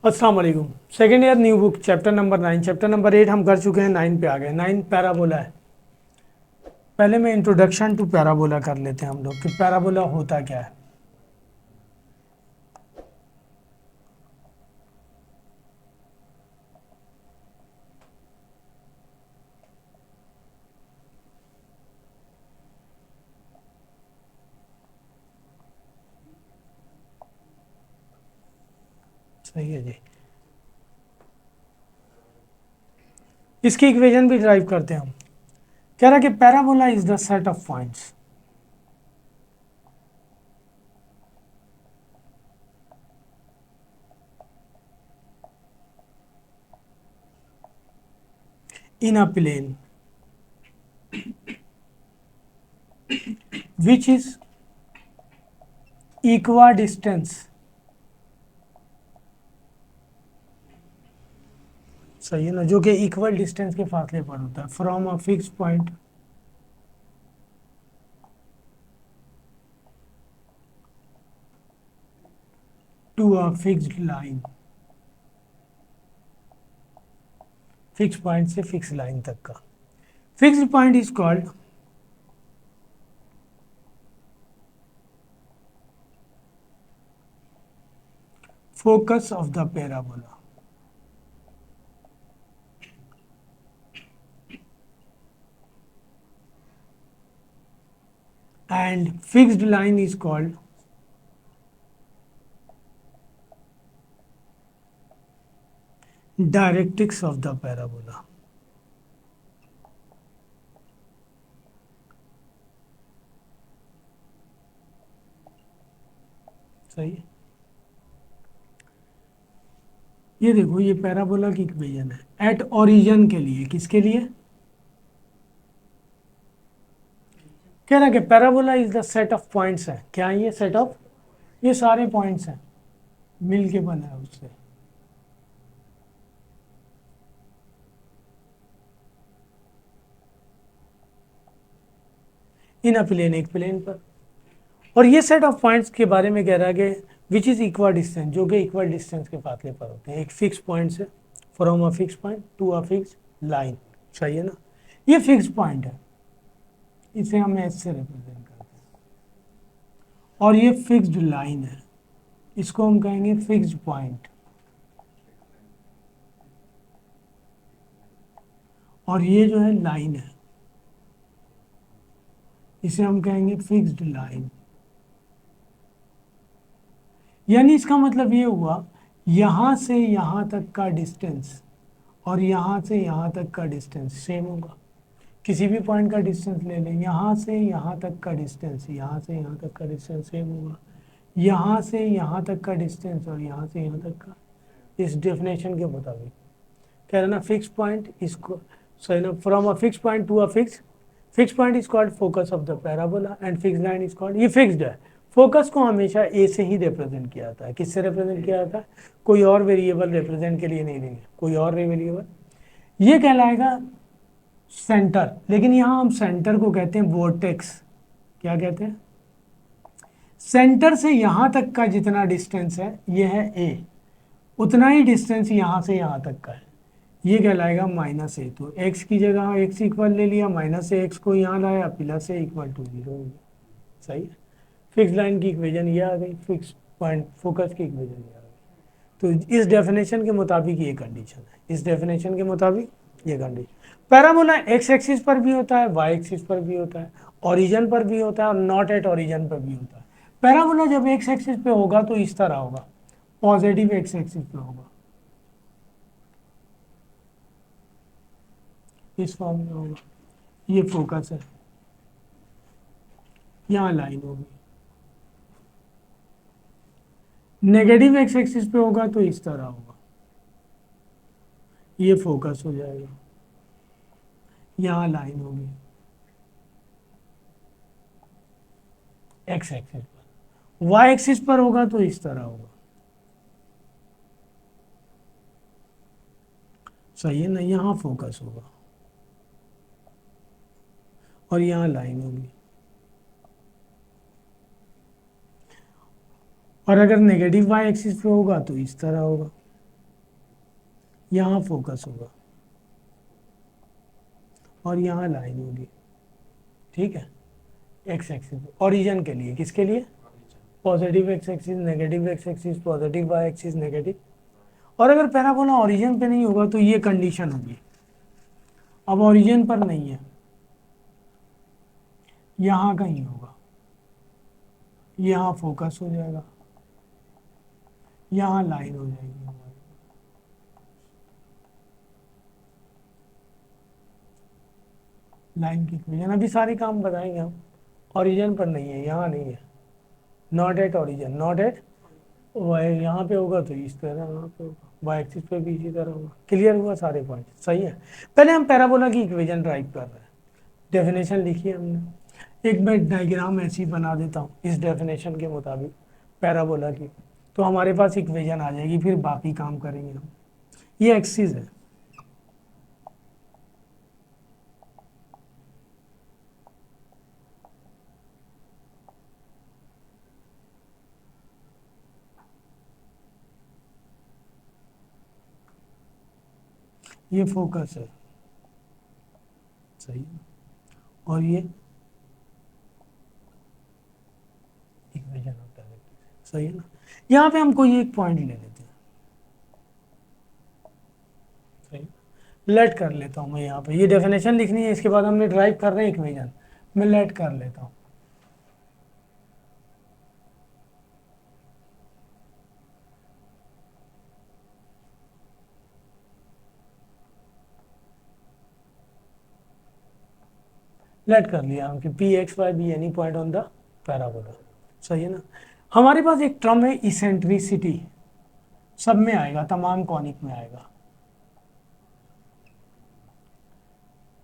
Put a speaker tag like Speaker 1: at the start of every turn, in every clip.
Speaker 1: अस्सलाम वालेकुम। Second year new book chapter number 9, chapter number 8 हम कर चुके हैं, 9 पे आ गए। 9 पैराबोला है। पहले मैं इंट्रोडक्शन टू पैराबोला कर लेते हैं हम लोग कि पैराबोला होता क्या है। सही है जी। इसकी इक्वेशन भी ड्राइव करते हैं हम। कह रहा कि parabola is the set of points in a plane which is equidistant, सही है ना, जो कि इक्वल डिस्टेंस के फासले पर होता है from a fix point to a fixed line. Fix point से फिक्स लाइन तक का fixed point is called focus of the parabola, and fixed line is called directrix of the parabola. सही है। ये देखो, ये पैराबोला की इक्वेशन है एट ओरिजिन के लिए। किसके लिए? कह रहा कि parabola is the set of points है। क्या है ये सेट ऑफ? ये सारे पॉइंट्स हैं, मिल के बना है उससे। इन अ प्लेन, एक प्लेन पर। और ये सेट ऑफ पॉइंट्स के बारे में कह रहा है कि विच इज इक्वल डिस्टेंस, जो कि इक्वल डिस्टेंस के फासले पर होते हैं एक फिक्स पॉइंट से, from a fix point to a fix line. सही है ना। ये फिक्स पॉइंट है, इसे हम एस से रिप्रेजेंट करते हैं। और ये फिक्स्ड लाइन है, इसको हम कहेंगे फिक्स्ड पॉइंट। और ये जो है लाइन है, इसे हम कहेंगे फिक्स्ड लाइन। यानी इसका मतलब ये हुआ, यहां से यहां तक का डिस्टेंस और यहां से यहां तक का डिस्टेंस सेम होगा। किसी भी पॉइंट का डिस्टेंस ले लें, यहाँ से यहाँ तक का डिस्टेंस, यहाँ से यहाँ तक का डिस्टेंस सेम होगा। यहाँ से यहाँ तक का डिस्टेंस और यहाँ से यहाँ तक का, इस डेफिनेशन के मुताबिक कह रहे ना फिक्स पॉइंट इसको, सही ना, from a fix point to a fix point is called focus of the parabola and fix line is called, ये फिक्स्ड है। फोकस को हमेशा ए से ही रिप्रेजेंट किया जाता है। किससे रिप्रेजेंट किया जाता है? कोई और वेरिएबल रिप्रेजेंट के लिए नहीं देंगे, कोई और वेरिएबल। ये कहलाएगा सेंटर। लेकिन यहाँ हम सेंटर को कहते हैं वोर्टेक्स। क्या कहते हैं? सेंटर से यहाँ तक का जितना डिस्टेंस है ये है ए, उतना ही डिस्टेंस यहाँ से यहाँ तक का है, ये कहलाएगा माइनस ए। तो एक्स की जगह एक्स इक्वल ले लिया, माइनस ए एक्स को यहाँ लाया, प्लस ए इक्वल टू 0 हो गया। सही है। फिक्स लाइन की इक्वेशन ये आ गई, फिक्स पॉइंट फोकस की इक्वेशन ये आ गई। तो इस डेफिनेशन के मुताबिक ये कंडीशन है, इस डेफिनेशन के मुताबिक ये कंडीशन। पैराबोला एक्स एक्सिस पर भी होता है, वाई एक्सिस पर भी होता है, ओरिजिन पर भी होता है और नॉट एट ओरिजिन पर भी होता है। पैराबोला जब एक्स एक्सिस पे होगा तो इस तरह होगा, पॉजिटिव एक्स एक्सिस पे होगा, इस फॉर्म में होगा। ये फोकस है, यहाँ लाइन होगी। नेगेटिव एक्स एक्सिस पे होगा तो इस तरह होगा, ये फोकस हो जाएगा, यहाँ लाइन होगी एक्स एक्सिस पर। वाई एक्सिस पर होगा तो इस तरह होगा। सही है ना, यहाँ फोकस होगा और यहाँ लाइन होगी। और अगर नेगेटिव वाई एक्सिस पे होगा तो इस तरह होगा। यहाँ फोकस होगा और यहाँ लाइन होगी, ठीक है। एक्स एक्सिस ओरिजिन के लिए, किसके लिए? Positive x axis, negative x axis, positive y axis, negative. और अगर पैराबोला ओरिजिन पे नहीं होगा तो ये कंडीशन होगी। अब ओरिजिन पर नहीं है, यहाँ कहीं होगा, यहाँ फोकस हो जाएगा, यहाँ लाइन हो जाएगी हमारी। लाइन की इक्वेशन अभी सारे काम बताएंगे हम। ओरिजिन पर नहीं है, यहाँ नहीं है, not at origin, not at y. यहाँ पे होगा तो इस तरह, यहाँ पे होगा, वाई एक्सिस पे भी इसी तरह होगा। क्लियर हुआ सारे पॉइंट? सही है। पहले हम पैराबोला की इक्वेशन ड्राइव कर रहे हैं। डेफिनेशन लिखी है हमने, एक मैं डायग्राम ऐसी बना देता हूँ इस डेफिनेशन के मुताबिक पैराबोला की, तो हमारे पास इक्वेशन आ जाएगी, फिर बाकी काम करेंगे हम। ये एक्सिस है, ये फोकस है, सही है। और ये इक्वेशन ऑफ डायरेक्ट्रिक्स, सही है ना। यहाँ पे हम कोई एक पॉइंट ले लेते हैं, सही। लेट कर लेता हूँ मैं, यहाँ पे ये डेफिनेशन लिखनी है, इसके बाद हमने ड्राइव कर रहे हैं इक्वेशन, मैं लेट कर लेता हूँ। लेट कर लिया हम कि P x y be any point on the parabola, सही है ना। हमारे पास एक टर्म है इसेंट्रिसिटी, सब में आएगा, तमाम कॉनिक में आएगा।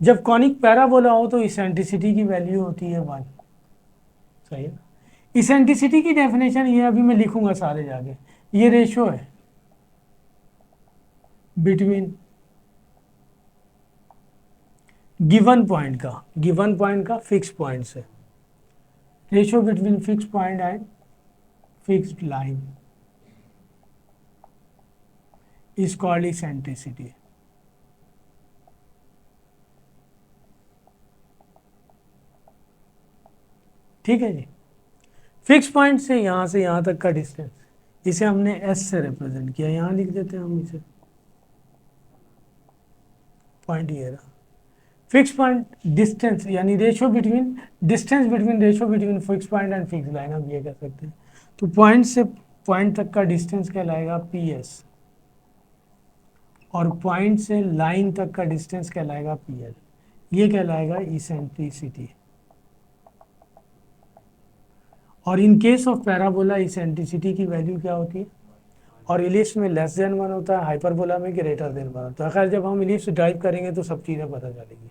Speaker 1: जब कॉनिक पैराबोला हो तो इसेंट्रिसिटी की वैल्यू होती है 1, सही है। इसेंट्रिसिटी की डेफिनेशन ये अभी मैं लिखूंगा सारे जाके, ये रेशो है बिटवीन गिवन पॉइंट का फिक्स पॉइंट से, ratio between fix point and fixed line is called eccentricity. ठीक है जी। फिक्स पॉइंट से यहाँ तक का डिस्टेंस, इसे हमने एस से रिप्रेजेंट किया, यहाँ लिख देते हैं हम इसे, पॉइंट ये रहा। फिक्स पॉइंट डिस्टेंस यानी distance between fix point and fix line, हम ये कह सकते हैं। तो पॉइंट से पॉइंट तक का डिस्टेंस कहलाएगा पी एस, और पॉइंट से लाइन तक का डिस्टेंस कहलाएगा पी एल, ये कहलाएगा इसेंट्रिसिटी। और in case of parabola eccentricity की वैल्यू क्या होती है? और इलिप्स में लेस देन 1 होता है, हाइपरबोला में ग्रेटर देन 1 होता है। खैर जब हम इलिप्स ड्राइव करेंगे तो सब चीज़ें पता चलेगी।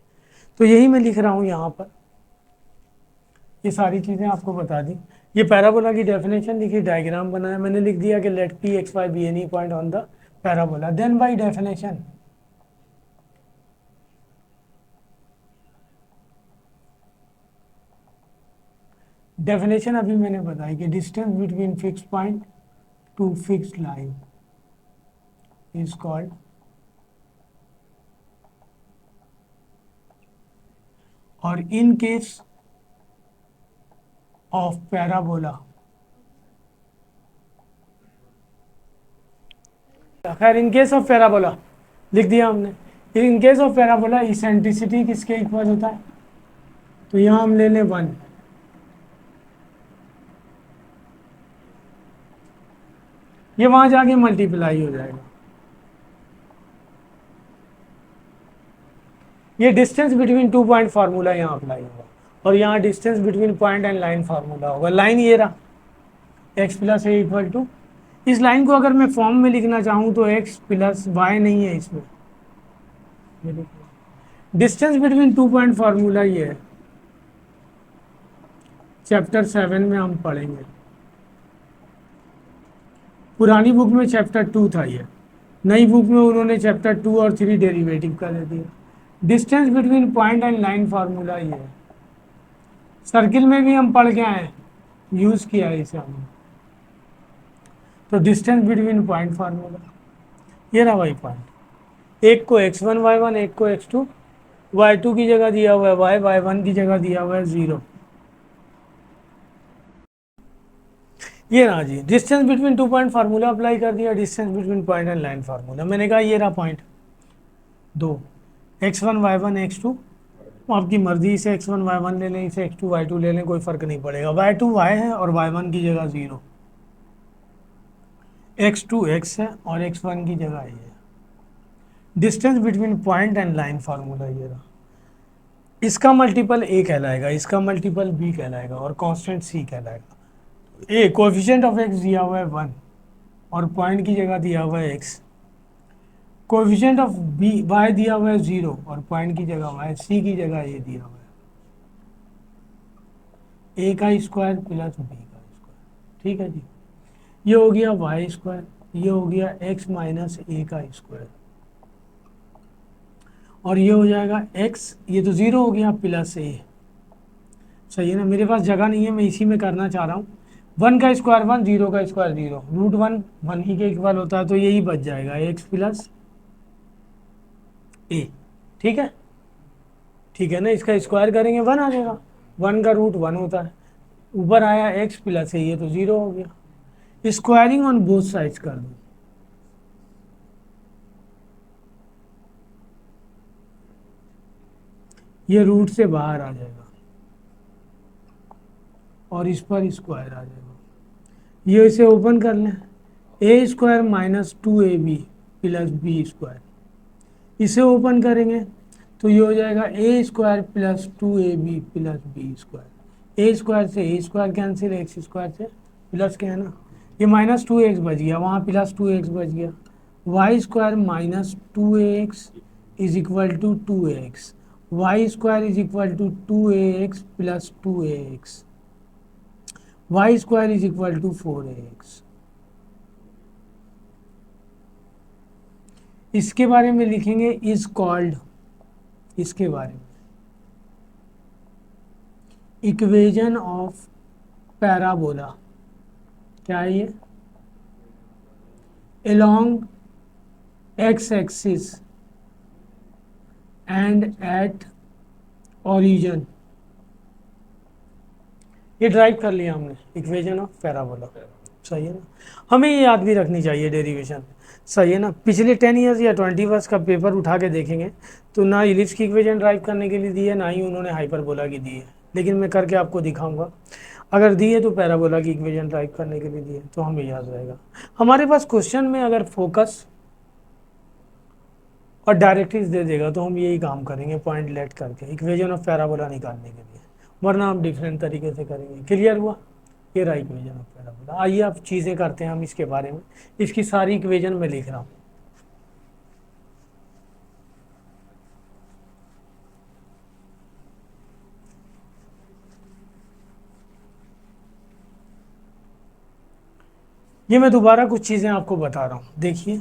Speaker 1: तो यही मैं लिख रहा हूँ यहाँ पर, ये सारी चीज़ें आपको बता दी। ये पैराबोला की डेफिनेशन लिखी, डायग्राम बनाया, मैंने लिख दिया कि let P x y be any point on the parabola. Then by definition अभी मैंने बताई कि distance between fix point to fixed line is called और इन केस ऑफ पैराबोला, खैर इन केस ऑफ पैराबोला लिख दिया हमने। इन केस ऑफ पैराबोला इसेंट्रिसिटी किसके इक्वल होता है? तो यहाँ हम ले लें 1, ये वहां जाके मल्टीप्लाई हो जाएगा। ये डिस्टेंस बिटवीन 2 पॉइंट फार्मूला यहाँ अप्लाई होगा, और यहाँ distance between point and line formula होगा। लाइन ये रहा, x plus A equal to, इस लाइन को अगर मैं फॉर्म में लिखना चाहूँ तो एक्स प्लस वाई नहीं है इसमें, डिस्टेंस बिटवीन 2 पॉइंट फार्मूला ये है, चैप्टर 7 में हम पढ़ेंगे। पुरानी बुक में चैप्टर 2 था ये, नई बुक में उन्होंने चैप्टर 2 और 3 डेरिवेटिव का दे दिया। Distance between point and line formula ये है, सर्किल में भी हम पढ़ के आए, यूज किया है इसे हमने। तो डिस्टेंस बिटवीन पॉइंट फार्मूला ये रहा वही पॉइंट, एक को x1 y1, एक को x2 y2 की जगह दिया हुआ है y1 की जगह दिया हुआ है 0। ये रहा जी distance between 2 point formula apply कर दिया, distance between point and line formula. मैंने कहा ये रहा पॉइंट दो, x1 y1 x2, आपकी मर्जी से x1 y1 ले लें, इसे x2 y2 ले लें, कोई फर्क नहीं पड़ेगा। y2 y है और y1 की जगह 0, x2 x है और x1 की जगह ये है। Distance between point and line formula ये रहा। इसका मल्टीपल a कहलाएगा, इसका मल्टीपल b कहलाएगा और कांस्टेंट c कहलाएगा। a कोएफिशिएंट ऑफ x दिया हुआ है 1 और पॉइंट की जगह दिया हुआ है x। Coefficient of b y दिया हुआ है 0 और पॉइंट की जगह y, c की जगह a दिया हुआ है। a का स्क्वायर प्लस b का स्क्वायर, ठीक है जी। ये हो गया वाई स्क्वायर, ये हो गया x माइनस ए का स्क्वायर, और ये हो जाएगा x, ये तो 0 हो गया, प्लस ए। सही है ना, मेरे पास जगह नहीं है, मैं इसी में करना चाह रहा हूँ। 1 का स्क्वायर 1, 0 का स्क्वायर 0, रूट 1 1 ही के इक्वल होता है, तो यही बच जाएगा x प्लस ए। ठीक है, ठीक है ना, इसका स्क्वायर करेंगे 1 आ जाएगा, 1 का रूट 1 होता है, ऊपर आया x प्लस ए, ये तो 0 हो गया। स्क्वायरिंग ऑन बोथ साइड्स कर दो, ये रूट से बाहर आ जाएगा और इस पर स्क्वायर आ जाएगा। ये इसे ओपन कर लें, A square minus 2ab plus B square, इसे ओपन करेंगे तो ये हो जाएगा A square plus 2ab plus B square. A square से A square cancel, X square से प्लस क्या है ना, ये माइनस 2x बच गया, वहाँ प्लस 2x बच गया। Y square minus 2ax is equal to 2ax, y square is equal to 2ax plus 2ax, y square is equal to 4ax। इसके बारे में लिखेंगे इज कॉल्ड, इसके बारे में इक्वेशन ऑफ पैराबोला। क्या है ये? along x axis and at origin, ये ड्राइव कर लिया हमने, इक्वेशन ऑफ पैराबोला। सही है ना, हमें ये याद भी रखनी चाहिए डेरिवेशन। सही है ना, पिछले 10 ईयर्स या 20 ईयर्स का पेपर उठा के देखेंगे तो ना इलिप्स की इक्वेशन ड्राइव करने के लिए दी है, ना ही उन्होंने हाइपरबोला की दी है, लेकिन मैं करके आपको दिखाऊंगा। अगर दी है तो पैराबोला की इक्वेशन ड्राइव करने के लिए दी है, तो हमें याद रहेगा। हमारे पास क्वेश्चन में अगर फोकस और डायरेक्ट्रिक्स दे देगा तो हम यही काम करेंगे, पॉइंट लेट करके इक्वेशन ऑफ पैराबोला निकालने के लिए, वरना हम डिफरेंट तरीके से करेंगे। क्लियर हुआ? ये रहा इक्वेशन ऑफ पैराबोला। आइए अब चीज़ें करते हैं हम इसके बारे में, इसकी सारी इक्वेशन मैं लिख रहा हूँ। ये मैं दोबारा कुछ चीज़ें आपको बता रहा हूँ, देखिए।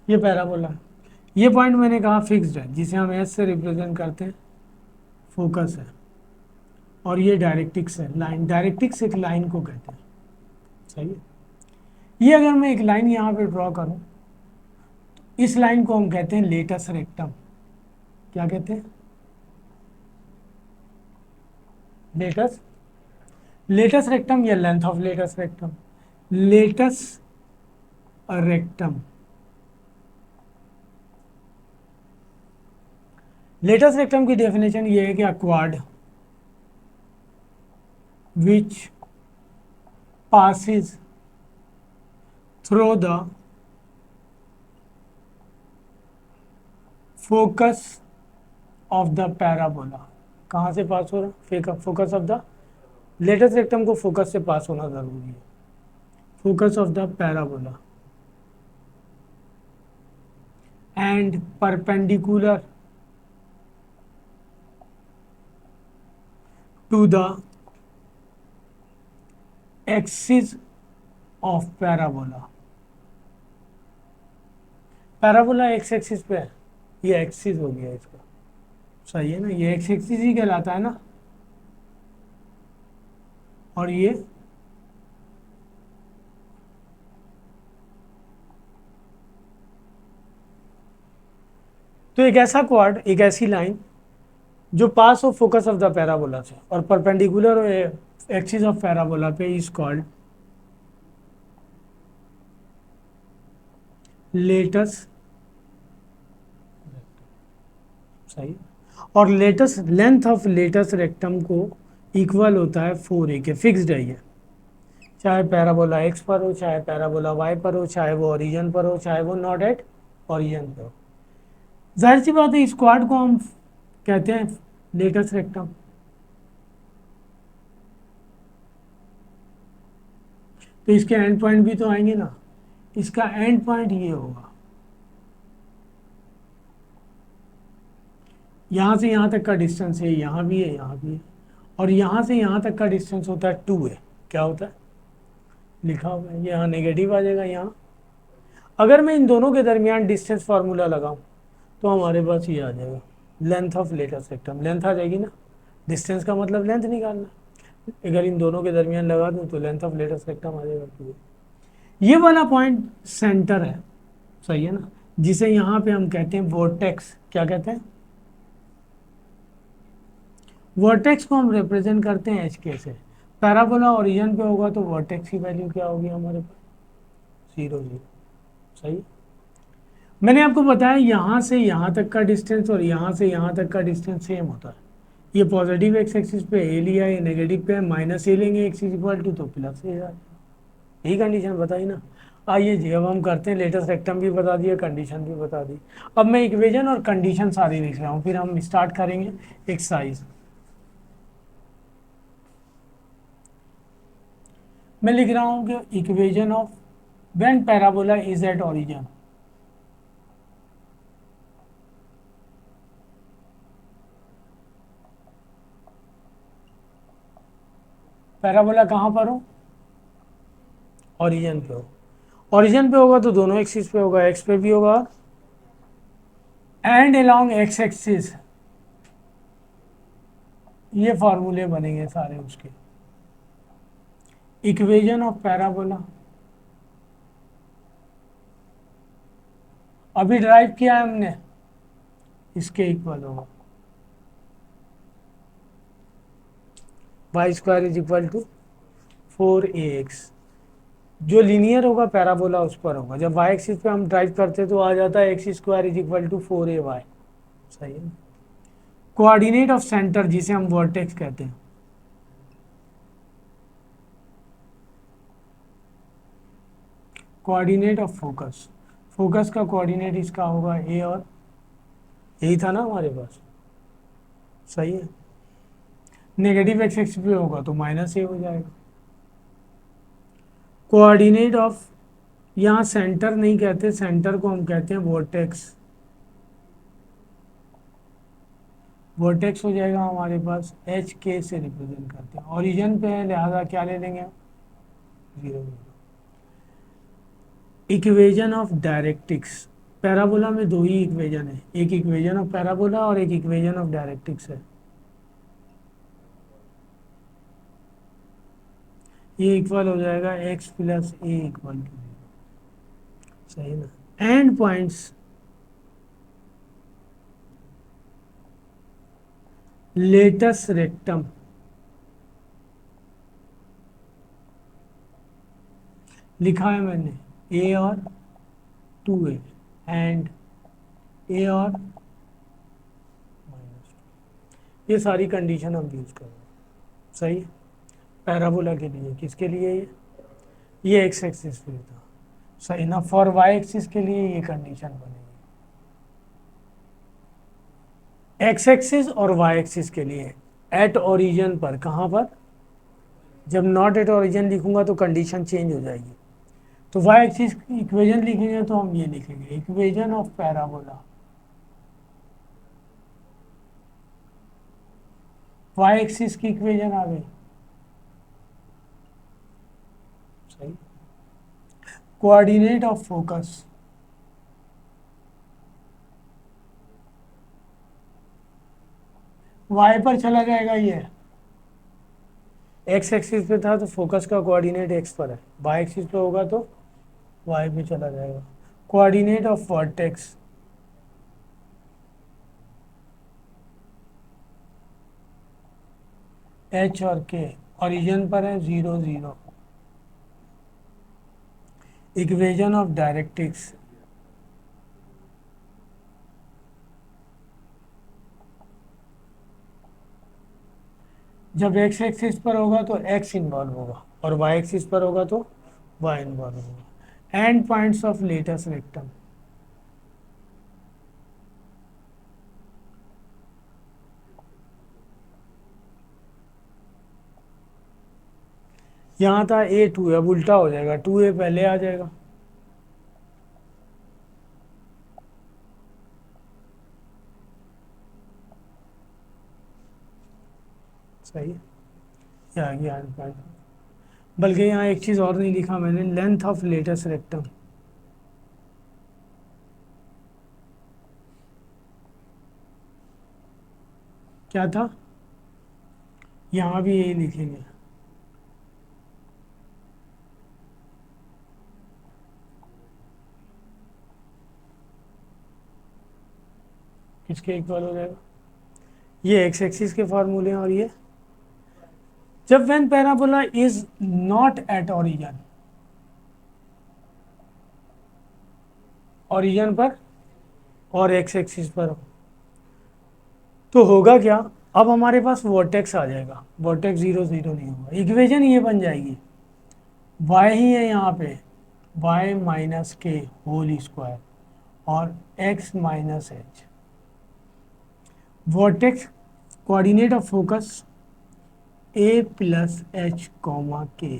Speaker 1: ये पैराबोला, ये पॉइंट मैंने कहा फिक्स्ड है, जिसे हम एस से रिप्रेजेंट करते हैं, फोकस है, और ये डायरेक्ट्रिक्स है, लाइन। डायरेक्ट्रिक्स एक लाइन को कहते हैं। सही है, ये अगर मैं एक लाइन यहाँ पे ड्रॉ करूँ, इस लाइन को हम कहते हैं लेटस रेक्टम। क्या कहते हैं? लेटस, लेटस रेक्टम या length of latus rectum, latus rectum. Latus rectum की डेफिनेशन ये है कि अ क्वाड which passes through the focus of the parabola। कहाँ से पास हो रहा? Focus of the, latus rectum को फोकस से पास होना जरूरी है, focus of the parabola, and perpendicular to the axis of parabola. Parabola x axis पे है, ये एक्सिस हो गया इसका। सही है ना, ये एक्स एक्सिस ही कहलाता है ना, और ये तो एक ऐसा क्वाड, एक ऐसी लाइन जो pass of focus of the parabola से और परपेंडिकुलर एक्सिस ऑफ पैराबोला पे इज कॉल्ड लेटस, सही। और latus length of latus rectum को इक्वल होता है 4a के, फिक्स्ड है ये, चाहे पैराबोला एक्स पर हो, चाहे पैराबोला वाई पर हो, चाहे वो ओरिजिन पर हो, चाहे वो नॉट एट ओरिजिन पर हो। जाहिर सी बात है इस क्वाड को हम कहते हैं लेटस रेक्टम। तो इसके एंड पॉइंट भी तो आएंगे ना, इसका एंड पॉइंट ये होगा, यहाँ से यहाँ तक का डिस्टेंस है, यहाँ भी है, यहाँ भी है, और यहाँ से यहाँ तक का डिस्टेंस होता है 2 है। क्या होता है, लिखा हुआ है, यहाँ नेगेटिव आ जाएगा। यहाँ अगर मैं इन दोनों के दरमियान डिस्टेंस फार्मूला लगाऊं तो हमारे पास ये आ जाएगा, length of latus rectum, length आ जाएगी ना, डिस्टेंस का मतलब लेंथ निकालना, अगर इन दोनों के दरमियान लगा दूं तो लेंथ ऑफ लेटस रेक्टम आ जाएगा 2। ये वाला पॉइंट सेंटर है, सही है ना, जिसे यहाँ पे हम कहते हैं वर्टेक्स। क्या कहते हैं, वर्टेक्स को हम रिप्रेजेंट करते हैं एच के से। पैराबोला ओरिजिन पे होगा तो वर्टेक्स की वैल्यू क्या होगी हमारे पास, 0 0, सही। मैंने आपको बताया यहाँ से यहाँ तक का डिस्टेंस और यहाँ से यहाँ तक का डिस्टेंस सेम होता है। ये पॉजिटिव एक्स एक्सिस पे ए लिया, ये नेगेटिव पे माइनस ए लेंगे, एक्स इज इक्वल टू तो प्लस ए, यही कंडीशन बताई ना। आइए जी अब हम करते हैं, लेटेस्ट रेक्टम भी बता दिया, कंडीशन भी बता दी। अब मैं इक्वेशन और कंडीशन सारी लिख रहा हूँ, फिर हम स्टार्ट करेंगे एक्सरसाइज। मैं लिख रहा हूँ कि equation of when parabola is at origin, parabola कहाँ पर हो, ओरिजिन पे हो। ओरिजिन पे होगा तो दोनों एक्सिस पे होगा, एक्स पे भी होगा एंड अलोंग एक्स एक्सिस, ये फॉर्मूले बनेंगे सारे उसके। इक्वेशन ऑफ पैराबोला अभी ड्राइव किया है हमने, इसके इक्वल होगा y square is equal to 4ax। जो लीनियर होगा पैराबोला उस पर होगा, जब वाई एक्सिस पे हम ड्राइव करते तो आ जाता है x square is equal to 4ay, सही है। कोऑर्डिनेट ऑफ सेंटर जिसे हम वर्टेक्स कहते हैं, कोऑर्डिनेट ऑफ फोकस, फोकस का कोऑर्डिनेट इसका होगा ए, और यही था ना हमारे पास, सही है। नेगेटिव एक्स एक्सिस पे होगा तो माइनस ए हो जाएगा। कोऑर्डिनेट ऑफ, यहाँ सेंटर नहीं कहते, सेंटर को हम कहते हैं वर्टेक्स, वर्टेक्स हो जाएगा हमारे पास एच के से रिप्रेजेंट करते हैं, ओरिजिन पे है लिहाजा क्या ले लेंगे, 0 0। इक्वेशन ऑफ डायरेक्ट्रिक्स, पैराबोला में दो ही इक्वेशन है, एक इक्वेशन ऑफ पैराबोला और एक इक्वेशन ऑफ डायरेक्ट्रिक्स है। ये इक्वल हो जाएगा x plus A equal to 0, सही ना। एंड पॉइंट्स लेटस रेक्टम, लिखा है मैंने a और 2a एंड a और माइनस, ये सारी कंडीशन हम यूज कर रहे हैं, सही। पैराबोला के लिए, किसके लिए, ये एक्स एक्सिस पे था, सही ना। फॉर वाई एक्सिस के लिए ये कंडीशन बनेगी, एक्स एक्सिस और वाई एक्सिस के लिए एट ओरिजिन पर, कहाँ पर, जब नॉट एट ओरिजिन लिखूंगा तो कंडीशन चेंज हो जाएगी। तो वाई एक्सिस की इक्वेशन लिखेंगे तो हम ये लिखेंगे, equation of parabola, y axis की इक्वेशन आ गई, सही। कोऑर्डिनेट ऑफ फोकस, वाई पर चला जाएगा, ये एक्स एक्सिस पे था तो फोकस का कोऑर्डिनेट एक्स पर है, वाई एक्सिस पे होगा तो वाई पे चला जाएगा। कोऑर्डिनेट ऑफ वर्टेक्स, एच और के ओरिजिन पर है 0 0। इक्वेशन ऑफ डायरेक्ट्रिक्स, जब एक्स एक्सिस पर होगा तो एक्स इन्वॉल्व होगा और वाई एक्सिस पर होगा तो वाई इन्वॉल्व होगा। End points of latus rectum, यहाँ था A2, अब उल्टा हो जाएगा, 2A पहले आ जाएगा। सही है, ये आ गया एंड पॉइंट। बल्कि यहाँ एक चीज़ और नहीं लिखा मैंने, लेंथ ऑफ लेटस रेक्टम। क्या था, यहाँ भी यही लिखेंगे। किसके इक्वल हो जाएगा, ये एक्स एक्सिस के फॉर्मूले हैं। और ये जब when parabola is not at origin, origin पर और एक्स एक्सिस पर हो, तो होगा क्या, अब हमारे पास वर्टेक्स आ जाएगा, वर्टेक्स 0 0 नहीं होगा। इक्वेशन ये बन जाएगी, y ही है यहाँ पे, y माइनस के होल स्क्वायर और x minus H. Vertex coordinate of focus a plus H comma के,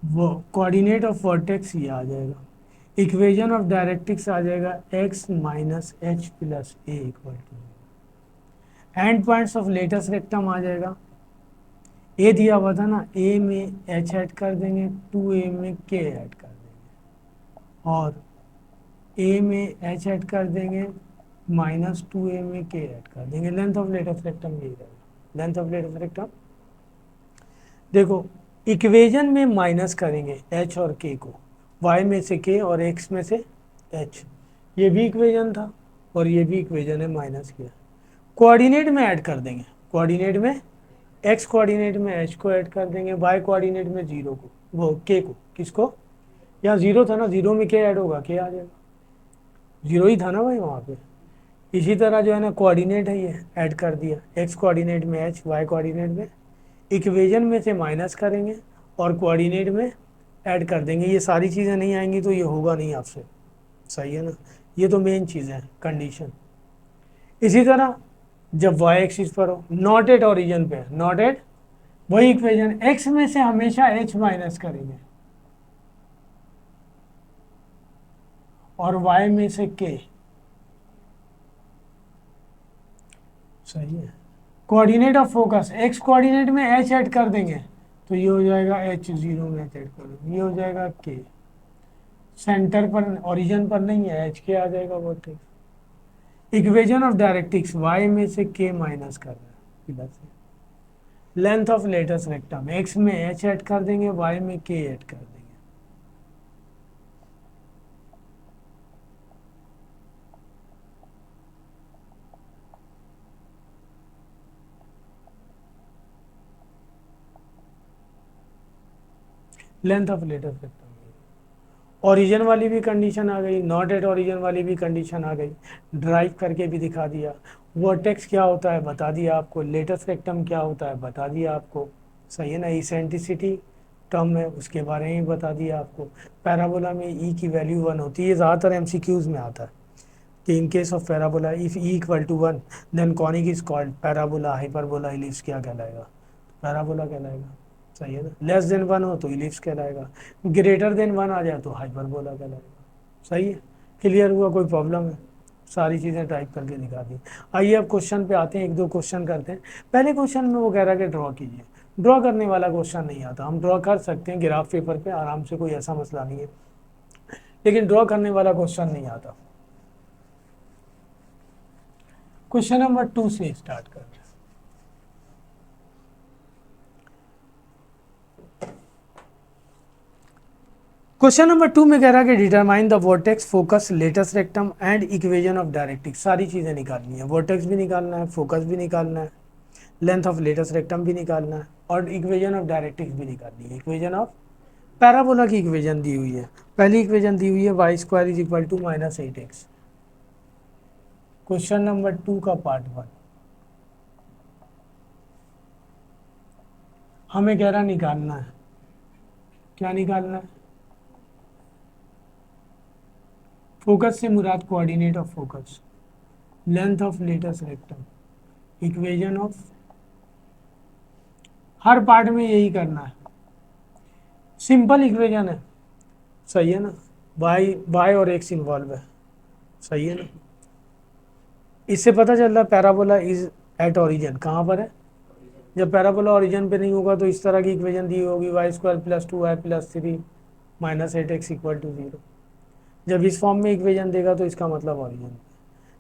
Speaker 1: वो कोऑर्डिनेट ऑफ वर्टेक्स ये आ जाएगा। इक्वेशन ऑफ डायरेक्ट्रिक्स आ जाएगा x minus H plus A equal to, and points of latus rectum आ जाएगा। ए दिया हुआ था ना, ए में एच ऐड कर देंगे, 2a में के ऐड कर देंगे, और ए में एच ऐड कर देंगे, माइनस 2a में के ऐड कर देंगे। लेंथ ऑफ लेटेस्ट रेक्टम यही रहेगा, लेंथ ऑफ लेटेस्ट रेक्टम। देखो इक्वेशन में माइनस करेंगे एच और के को, y में से के और x में से h, ये भी इक्वेशन था और ये भी इक्वेशन है, माइनस किया। कोऑर्डिनेट में ऐड कर देंगे, कोऑर्डिनेट में x कोऑर्डिनेट में h को ऐड कर देंगे, y कोऑर्डिनेट में 0 को, वो k को, किसको, यहाँ 0 था ना, 0 में k ऐड होगा, k आ जाएगा, 0 ही था ना भाई वहाँ पे। इसी तरह जो है ना कोऑर्डिनेट है ये ऐड कर दिया, x कोऑर्डिनेट में h, y कोऑर्डिनेट में, इक्वेशन में से माइनस करेंगे और कोऑर्डिनेट में ऐड कर देंगे। ये सारी चीज़ें नहीं आएंगी तो ये होगा नहीं आपसे, सही है ना, ये तो मेन चीज़ है, कंडीशन। इसी तरह जब y एक्सिस पर हो, नॉट एट ओरिजिन पे, नॉट एट, वही इक्वेशन, x में से हमेशा h माइनस करेंगे और y में से k, सही है। Coordinate of focus, x coordinate में h ऐड कर देंगे तो ये हो जाएगा h, 0 में h ऐड कर देंगे, ये हो जाएगा k। सेंटर पर, ओरिजिन पर नहीं है, h के आ जाएगा vertex. Equation of directrix, y में से k माइनस कर रहा है इधर से। Length of latus rectum, x में h ऐड कर देंगे, y में k ऐड कर देंगे। Length of latus rectum, origin वाली भी कंडीशन आ गई, नॉट एट ओरिजिन वाली भी कंडीशन आ गई, ड्राइव करके भी दिखा दिया। वर्टेक्स क्या होता है बता दिया आपको, लेटेस्ट रेक्टम क्या होता है बता दिया आपको, सही है ना। इसेंट्रिसिटी टर्म है उसके बारे में भी बता दिया आपको। पैराबोला में ई की वैल्यू 1 होती है, ये ज़्यादातर एमसीक्यूज में आता है कि in case of parabola if e equal to 1 then conic is called parabola, hyperbola, ellipse क्या कहलाएगा, पैराबोला कहलाएगा, सही है ना। लेस देन 1 हो तो इलिप्स कहलाएगा, ग्रेटर देन 1 आ जाए तो हाइपरबोला कहलाएगा, सही है। क्लियर हुआ, कोई प्रॉब्लम है, सारी चीज़ें टाइप करके दिखा दी। आइए अब क्वेश्चन पे आते हैं, एक दो क्वेश्चन करते हैं। पहले क्वेश्चन में वो कह रहा है कि ड्रॉ कीजिए, ड्रॉ करने वाला क्वेश्चन नहीं आता, हम ड्रॉ कर सकते हैं ग्राफ पेपर पे आराम से, कोई ऐसा मसला नहीं है, लेकिन ड्रॉ करने वाला क्वेश्चन नहीं आता। क्वेश्चन नंबर 2 से स्टार्ट करते हैं। क्वेश्चन नंबर 2 में कह रहा है कि determine the vertex, focus, latus rectum and equation of directrix. सारी चीज़ें निकालनी है, वर्टेक्स भी निकालना है, फोकस भी निकालना है, लेंथ ऑफ लेटेस्ट रेक्टम भी निकालना है और इक्वेशन ऑफ डायरेक्ट्रिक्स भी निकालनी है। इक्वेशन ऑफ पैराबोला की इक्वेशन दी हुई है। पहली इक्वेशन दी हुई है y square is equal to -8x। Question number 2 का पार्ट 1 हमें कह रहा निकालना है, क्या निकालना है? फोकस से मुराद coordinate of focus, length of latus rectum, equation of, हर पार्ट में यही करना है। सिंपल इक्वेशन है, सही है ना? वाई वाई और एक्स इन्वॉल्व है, सही है ना? इससे पता चल रहा है पैराबोला इज एट ओरिजिन, कहाँ पर है? जब पैराबोला ओरिजिन पे नहीं होगा तो इस तरह की इक्वेशन दी होगी y square plus 2y+3 -8x equal to 0। जब इस फॉर्म में इक्वेशन देगा तो इसका मतलब ओरिजिन।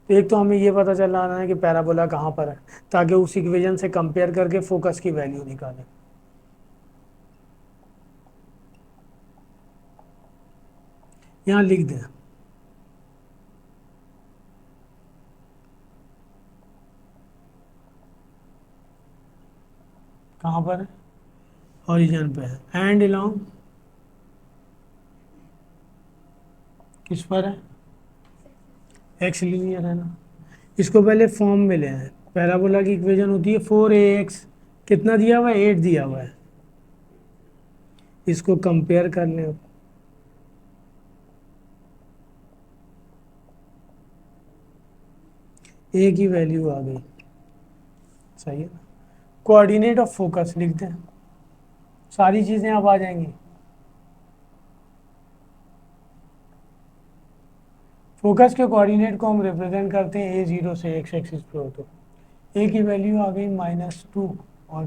Speaker 1: तो एक तो हमें ये पता चल रहा है कि पैराबोला कहाँ पर है, ताकि उस इक्वेशन से कंपेयर करके फोकस की वैल्यू निकालें। यहाँ लिख दें, कहाँ पर है? ओरिजिन पे है। एंड अलोंग किस पर है? एक्स लीनियर है ना। इसको पहले फॉर्म में ले आए। पैराबोला की इक्वेशन होती है 4ax, कितना दिया हुआ है? 8 दिया हुआ है। इसको कंपेयर कर लें, ए की वैल्यू आ गई, सही है ना? कोऑर्डिनेट ऑफ फोकस लिख दें, सारी चीज़ें अब आ जाएंगी। फोकस के कोऑर्डिनेट को हम रिप्रेजेंट करते हैं a0 से x एक्सिस पे हो तो a की वैल्यू आ गई -2 और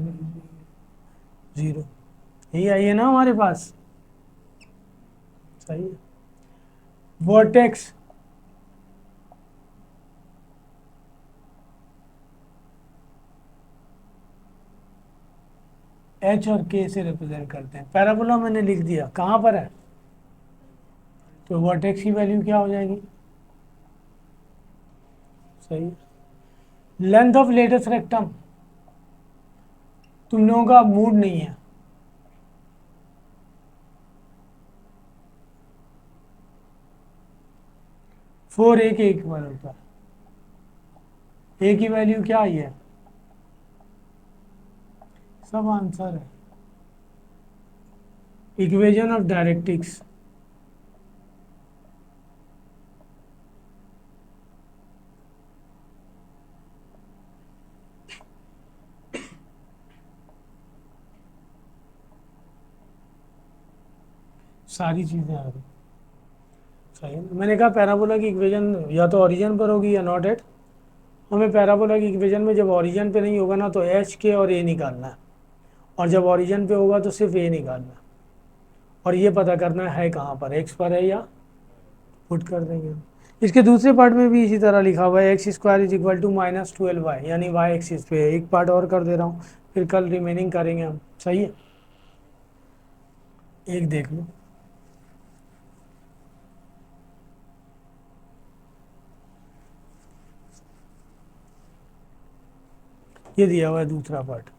Speaker 1: 0, यही आई है ना हमारे पास, सही है। वर्टेक्स h और k से रिप्रेजेंट करते हैं। पैराबोला मैंने लिख दिया, कहाँ पर है? तो वर्टेक्स की वैल्यू क्या हो जाएगी? सही है। लेंथ ऑफ लेटेस्ट रेक्टम, तुम लोगों का मूड नहीं है, फोर ए के इक्वल होता है। ए की वैल्यू क्या आई है? सब आंसर है। इक्वेशन ऑफ डायरेक्ट्रिक्स, सारी चीजें आ गई, सही है। मैंने कहा पैराबोला की इक्वेशन या तो ओरिजिन पर होगी या नॉट एट। हमें पैराबोला की इक्वेशन में जब ओरिजिन पे नहीं होगा ना तो एच के और ए निकालना है, और जब ओरिजिन पे होगा तो सिर्फ ए निकालना है, और ये पता करना है कहाँ पर, एक्स पर है या, पुट कर देंगे हम। इसके दूसरे पार्ट में भी इसी तरह लिखा हुआ है x square is equal to -12y, यानी वाई एक्सिस पे। एक पार्ट और कर दे रहा हूँ, फिर कल रिमेनिंग करेंगे हम, सही है। एक देख लो, ये दिया हुआ है दूसरा पार्ट,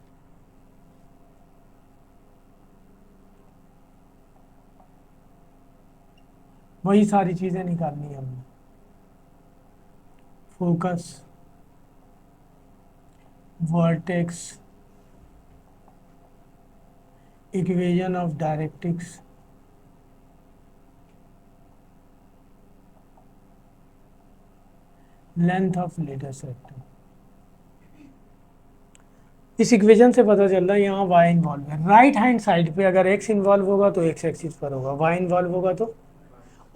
Speaker 1: वही सारी चीजें निकालनी है हमने। Focus, vertex, equation of directrix, length of latus rectum. इस इक्वेशन से पता चल रहा है यहाँ y इन्वॉल्व है। राइट हैंड साइड पे अगर x इन्वॉल्व होगा तो x एक्सिस पर होगा, y इन्वॉल्व होगा तो,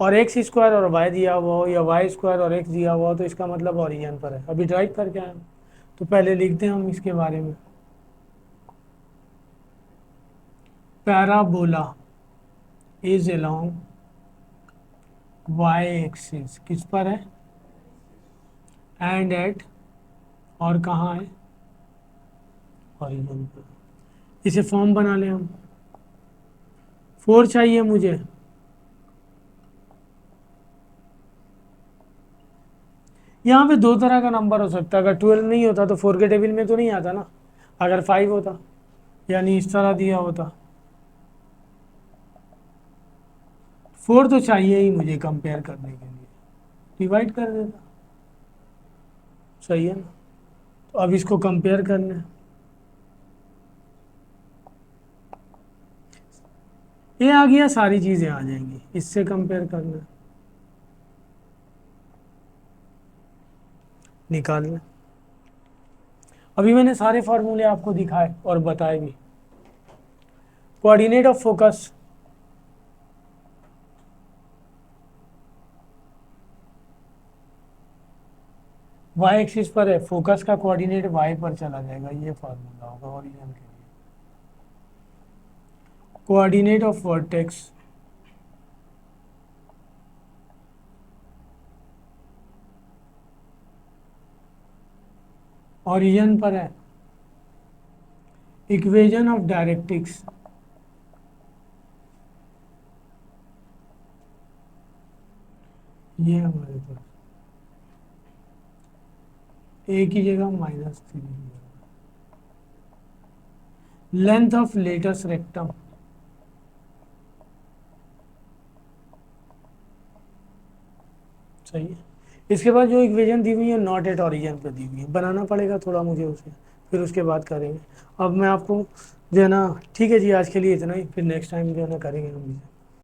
Speaker 1: और एक्स स्क्वायर और y दिया हुआ हो या y स्क्वायर और x दिया हुआ हो तो इसका मतलब ओरिजिन पर है। अभी ड्राइव करके आए हम, तो पहले लिखते हैं हम इसके बारे में। Parabola is along y axis, किस पर है? एंड एट, और कहाँ है? ओरिजिन पर। इसे फॉर्म बना लें हम। 4 चाहिए मुझे, यहाँ पे दो तरह का नंबर हो सकता है। अगर 12 नहीं होता तो 4 के टेबल में तो नहीं आता ना, अगर 5 होता, यानी इस तरह दिया होता, 4 तो चाहिए ही मुझे कंपेयर करने के लिए, डिवाइड कर देता। सही है ना। तो अब इसको कंपेयर करना है, ये आ गया, सारी चीज़ें आ जाएंगी, इससे कंपेयर करना है, निकालना। अभी मैंने सारे फार्मूले आपको दिखाए और बताए भी। Coordinate of focus, y axis पर है, फोकस का कोऑर्डिनेट वाई पर चला जाएगा, ये फार्मूला होगा ओरिजिन के लिए। कोऑर्डिनेट ऑफ वर्टेक्स, ओरिजिन पर है, इक्वेशन ऑफ डायरेक्ट्रिक्स, ये हमारे पास ए की जगह -3, लेंथ ऑफ लेटस रेक्टम, सही है। इसके बाद जो इक्वेशन दी हुई है नॉट एट ओरिजिन पे दी हुई है, बनाना पड़ेगा थोड़ा मुझे उसे, फिर उसके बाद करेंगे। अब मैं आपको जो है ना, ठीक है जी, आज के लिए इतना ही, फिर नेक्स्ट टाइम जो है ना करेंगे हम इसे।